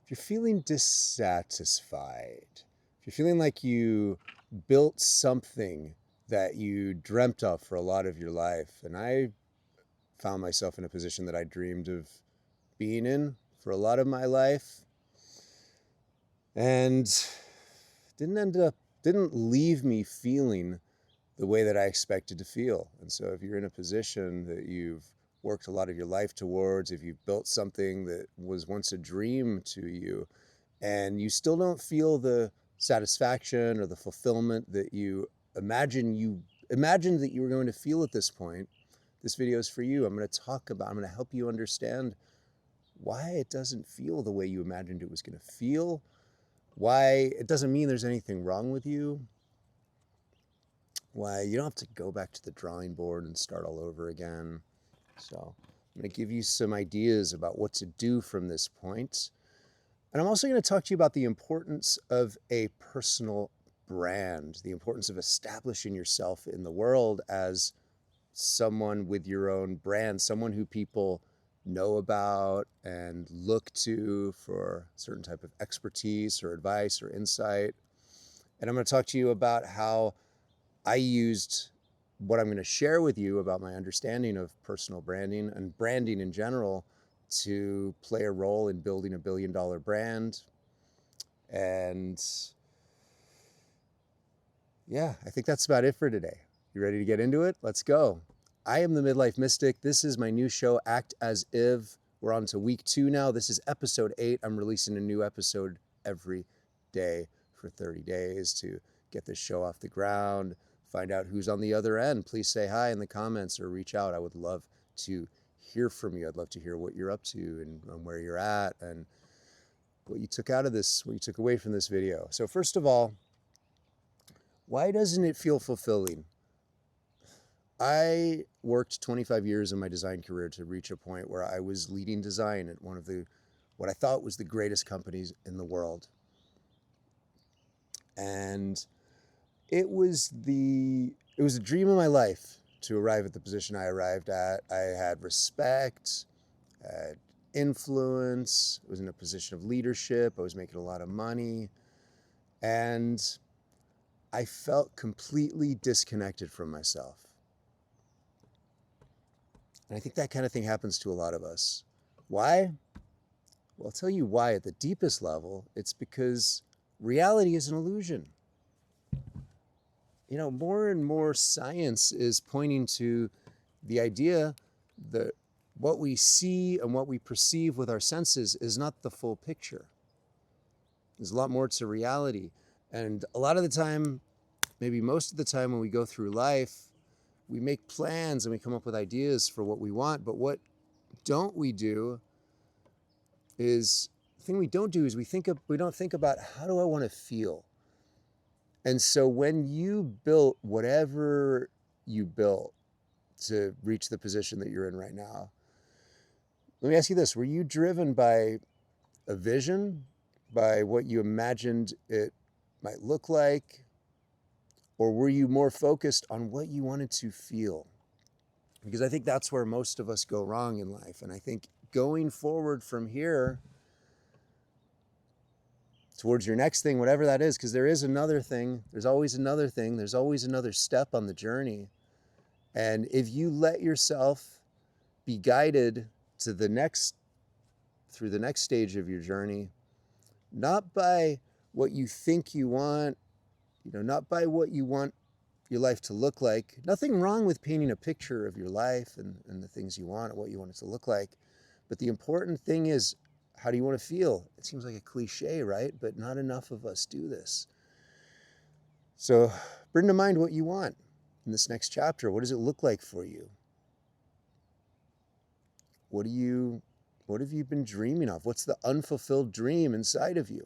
If you're feeling dissatisfied, if you're feeling like you built something that you dreamt of for a lot of your life, and I found myself in a position that I dreamed of being in for a lot of my life, and didn't leave me feeling the way that I expected to feel. And so if you're in a position that you've worked a lot of your life towards, if you've built something that was once a dream to you, and you still don't feel the satisfaction or the fulfillment that you imagined that you were going to feel at this point, this video is for you. I'm going to help you understand why it doesn't feel the way you imagined it was going to feel, why it doesn't mean there's anything wrong with you, why you don't have to go back to the drawing board and start all over again. So I'm going to give you some ideas about what to do from this point. And I'm also going to talk to you about the importance of a personal brand, the importance of establishing yourself in the world as someone with your own brand, someone who people know about and look to for a certain type of expertise or advice or insight. And I'm going to talk to you about how I used what I'm going to share with you about my understanding of personal branding and branding in general to play a role in building a billion-dollar brand. And yeah, I think that's about it for today. You ready to get into it? Let's go. I am the Midlife Mystic. This is my new show, Act As If. We're on to week 2 now. This is episode 8. I'm releasing a new episode every day for 30 days to get this show off the ground, find out who's on the other end. Please say hi in the comments or reach out. I would love to hear from you. I'd love to hear what you're up to and where you're at and what you took out of this, what you took away from this video. So first of all, why doesn't it feel fulfilling? I worked 25 years in my design career to reach a point where I was leading design at one of what I thought was the greatest companies in the world. And it was a dream of my life to arrive at the position I arrived at. I had respect, had influence, I was in a position of leadership, I was making a lot of money, and I felt completely disconnected from myself. And I think that kind of thing happens to a lot of us. Why? Well, I'll tell you why at the deepest level. It's because reality is an illusion. You know, more and more science is pointing to the idea that what we see and what we perceive with our senses is not the full picture. There's a lot more to reality. And a lot of the time, maybe most of the time when we go through life, we make plans and we come up with ideas for what we want, but what don't we do is, the thing we don't do is we don't think about how do I want to feel? And so when you built whatever you built to reach the position that you're in right now, let me ask you this, were you driven by a vision, by what you imagined it might look like, or were you more focused on what you wanted to feel? Because I think that's where most of us go wrong in life. And I think going forward from here towards your next thing, whatever that is, because there is another thing, there's always another thing, there's always another step on the journey. And if you let yourself be guided to through the next stage of your journey, not by what you think you want, not by what you want your life to look like. Nothing wrong with painting a picture of your life and the things you want and what you want it to look like. But the important thing is, how do you want to feel? It seems like a cliche, right? But not enough of us do this. So bring to mind what you want in this next chapter. What does it look like for you? What have you been dreaming of? What's the unfulfilled dream inside of you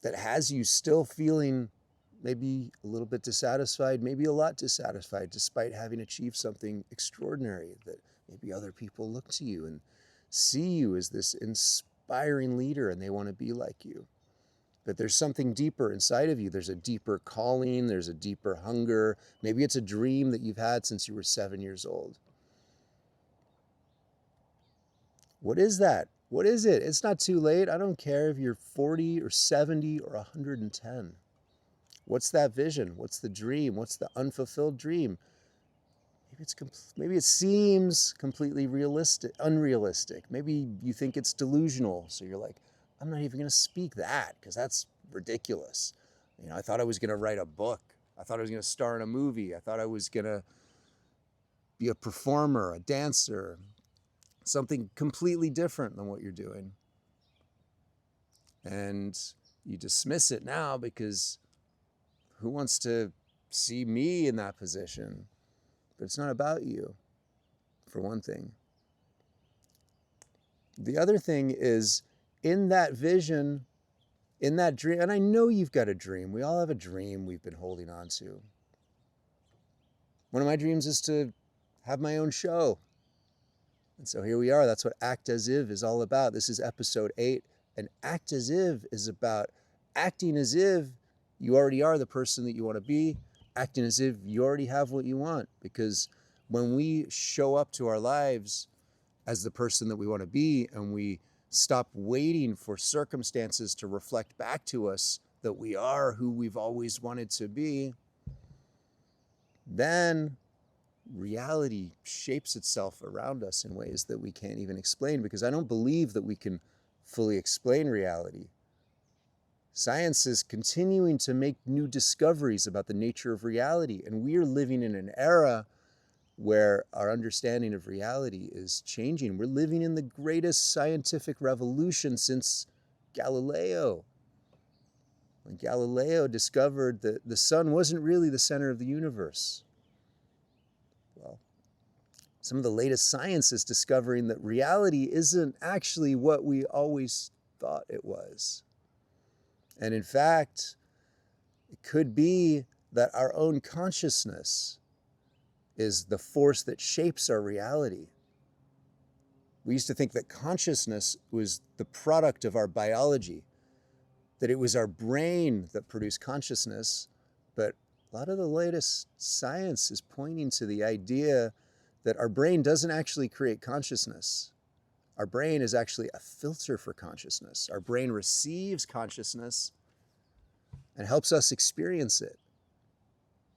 that has you still feeling maybe a little bit dissatisfied, maybe a lot dissatisfied, despite having achieved something extraordinary, that maybe other people look to you and see you as this inspiring leader and they want to be like you. But there's something deeper inside of you. There's a deeper calling, there's a deeper hunger. Maybe it's a dream that you've had since you were 7 years old. What is that? What is it? It's not too late. I don't care if you're 40 or 70 or 110. What's that vision? What's the dream? What's the unfulfilled dream? Maybe it seems completely unrealistic. Maybe you think it's delusional. So you're like, I'm not even going to speak that because that's ridiculous. I thought I was going to write a book. I thought I was going to star in a movie. I thought I was going to be a performer, a dancer, something completely different than what you're doing. And you dismiss it now because who wants to see me in that position? But it's not about you, for one thing. The other thing is, in that vision, in that dream, and I know you've got a dream. We all have a dream we've been holding on to. One of my dreams is to have my own show. And so here we are. That's what Act As If is all about. This is episode 8. And Act As If is about acting as if you already are the person that you want to be, acting as if you already have what you want. Because when we show up to our lives as the person that we want to be, and we stop waiting for circumstances to reflect back to us that we are who we've always wanted to be, then reality shapes itself around us in ways that we can't even explain, because I don't believe that we can fully explain reality. Science is continuing to make new discoveries about the nature of reality, and we are living in an era where our understanding of reality is changing. We're living in the greatest scientific revolution since Galileo. When Galileo discovered that the sun wasn't really the center of the universe. Well, some of the latest science is discovering that reality isn't actually what we always thought it was. And in fact, it could be that our own consciousness is the force that shapes our reality. We used to think that consciousness was the product of our biology, that it was our brain that produced consciousness, but a lot of the latest science is pointing to the idea that our brain doesn't actually create consciousness. Our brain is actually a filter for consciousness. Our brain receives consciousness and helps us experience it.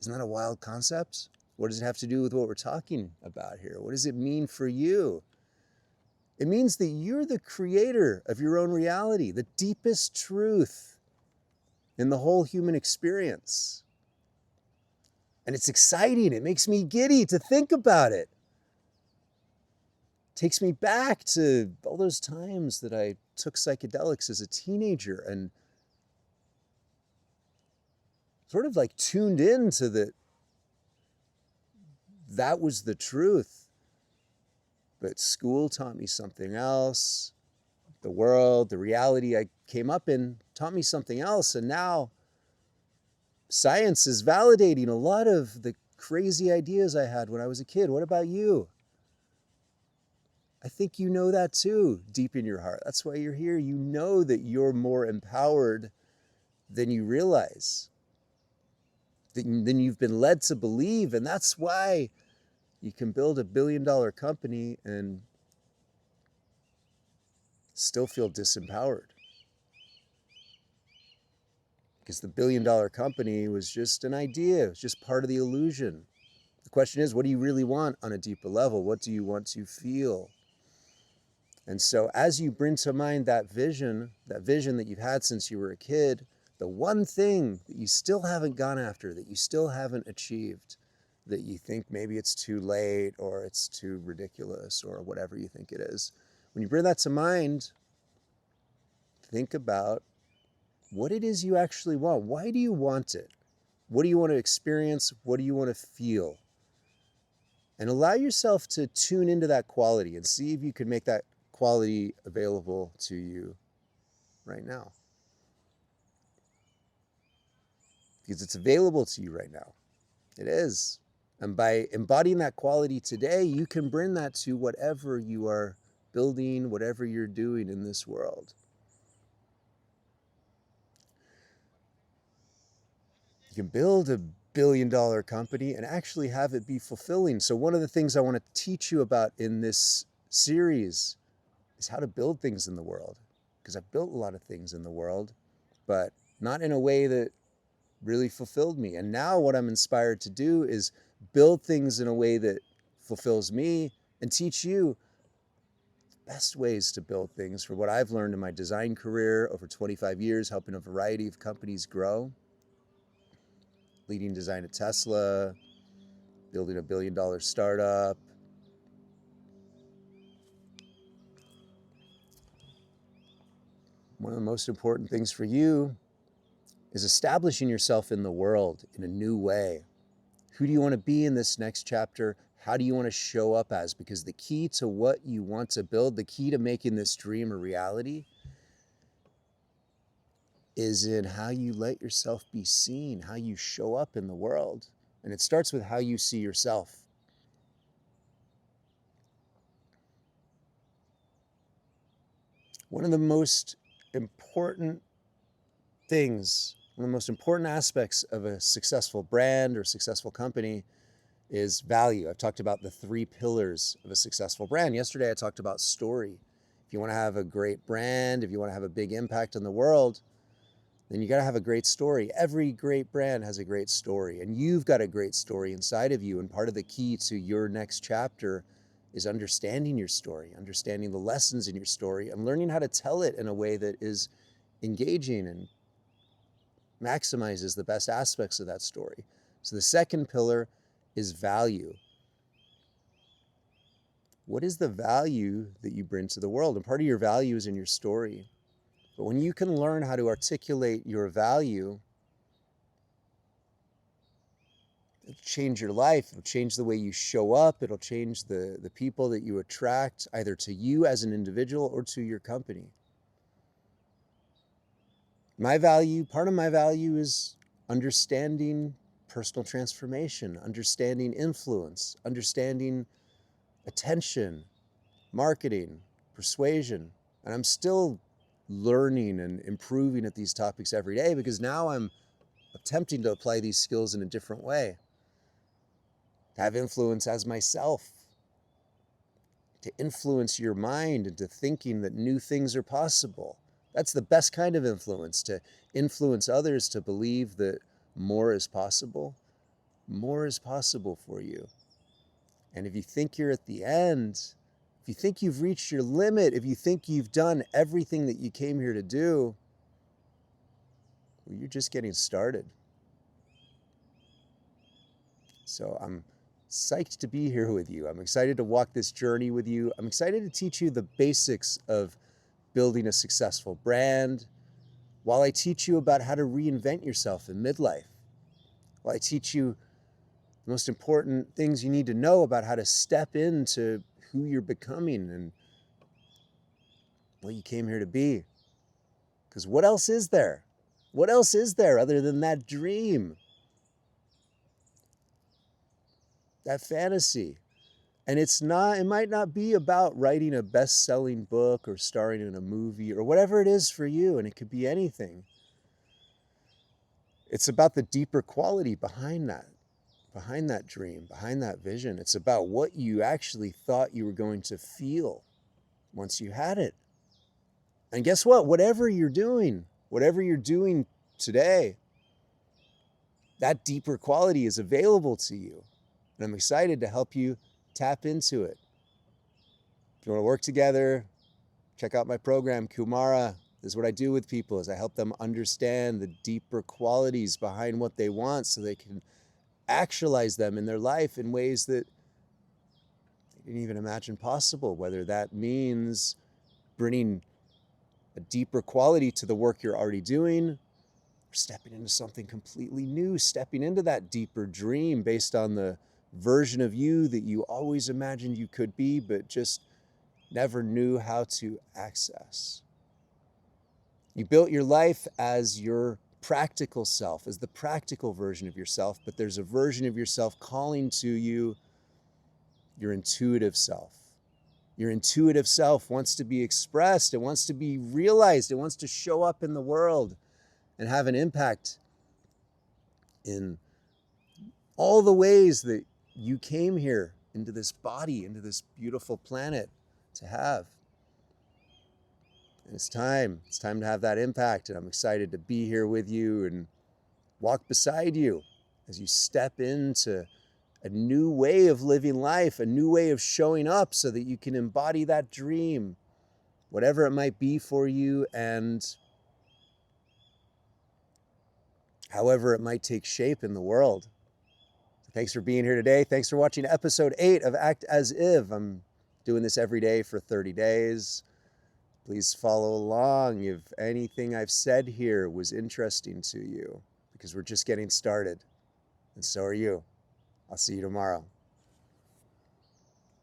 Isn't that a wild concept? What does it have to do with what we're talking about here? What does it mean for you? It means that you're the creator of your own reality, the deepest truth in the whole human experience. And it's exciting. It makes me giddy to think about it. It takes me back to all those times that I took psychedelics as a teenager and sort of like tuned into that was the truth. But school taught me something else. The world, the reality I came up in taught me something else. And now science is validating a lot of the crazy ideas I had when I was a kid. What about you? I think you know that too, deep in your heart. That's why you're here. You know that you're more empowered than you realize, than you've been led to believe. And that's why you can build $1 billion company and still feel disempowered. Because the $1 billion company was just an idea. It was just part of the illusion. The question is, what do you really want on a deeper level? What do you want to feel? And so as you bring to mind that vision that you've had since you were a kid, the one thing that you still haven't gone after, that you still haven't achieved, that you think maybe it's too late or it's too ridiculous or whatever you think it is. When you bring that to mind, think about what it is you actually want. Why do you want it? What do you want to experience? What do you want to feel? And allow yourself to tune into that quality and see if you can make that quality available to you right now. Because it's available to you right now. It is. And by embodying that quality today, you can bring that to whatever you are building, whatever you're doing in this world. You can build $1 billion company and actually have it be fulfilling. So one of the things I want to teach you about in this series is how to build things in the world. Because I've built a lot of things in the world, but not in a way that really fulfilled me. And now what I'm inspired to do is build things in a way that fulfills me and teach you the best ways to build things for what I've learned in my design career over 25 years, helping a variety of companies grow, leading design at Tesla, building a $1 billion startup. One of the most important things for you is establishing yourself in the world in a new way. Who do you want to be in this next chapter? How do you want to show up as? Because the key to what you want to build, the key to making this dream a reality, is in how you let yourself be seen, how you show up in the world. And it starts with how you see yourself. One of the most important things, one of the most important aspects of a successful brand or successful company is value. I've talked about the 3 pillars of a successful brand. Yesterday, I talked about story. If you want to have a great brand, if you want to have a big impact on the world, then you got to have a great story. Every great brand has a great story, and you've got a great story inside of you. And part of the key to your next chapter is understanding your story, understanding the lessons in your story, and learning how to tell it in a way that is engaging and maximizes the best aspects of that story. So the second pillar is value. What is the value that you bring to the world? And part of your value is in your story. But when you can learn how to articulate your value, it'll change your life. It'll change the way you show up. It'll change the people that you attract, either to you as an individual or to your company. My value, part of my value is understanding personal transformation, understanding influence, understanding attention, marketing, persuasion. And I'm still learning and improving at these topics every day, because now I'm attempting to apply these skills in a different way. To have influence as myself, to influence your mind into thinking that new things are possible. That's the best kind of influence, to influence others to believe that more is possible. More is possible for you. And if you think you're at the end, if you think you've reached your limit, if you think you've done everything that you came here to do, well, you're just getting started. So I'm psyched to be here with you. I'm excited to walk this journey with you. I'm excited to teach you the basics of building a successful brand, while I teach you about how to reinvent yourself in midlife, while I teach you the most important things you need to know about how to step into who you're becoming and what you came here to be. Because what else is there? What else is there other than that dream? That fantasy. And it might not be about writing a best-selling book or starring in a movie or whatever it is for you, and it could be anything. It's about the deeper quality behind that dream, behind that vision. It's about what you actually thought you were going to feel once you had it. And guess what? Whatever you're doing today, that deeper quality is available to you. And I'm excited to help you tap into it. If you want to work together, check out my program, Kumara. This is what I do with people, is I help them understand the deeper qualities behind what they want so they can actualize them in their life in ways that they didn't even imagine possible, whether that means bringing a deeper quality to the work you're already doing, or stepping into something completely new, stepping into that deeper dream based on the version of you that you always imagined you could be, but just never knew how to access. You built your life as your practical self, as the practical version of yourself, but there's a version of yourself calling to you, your intuitive self. Your intuitive self wants to be expressed, it wants to be realized, it wants to show up in the world and have an impact in all the ways that you came here into this body, into this beautiful planet to have. And it's time. It's time to have that impact. And I'm excited to be here with you and walk beside you as you step into a new way of living life, a new way of showing up so that you can embody that dream, whatever it might be for you, and however it might take shape in the world. Thanks for being here today. Thanks for watching episode 8 of Act As If. I'm doing this every day for 30 days. Please follow along if anything I've said here was interesting to you, because we're just getting started, and so are you. I'll see you tomorrow.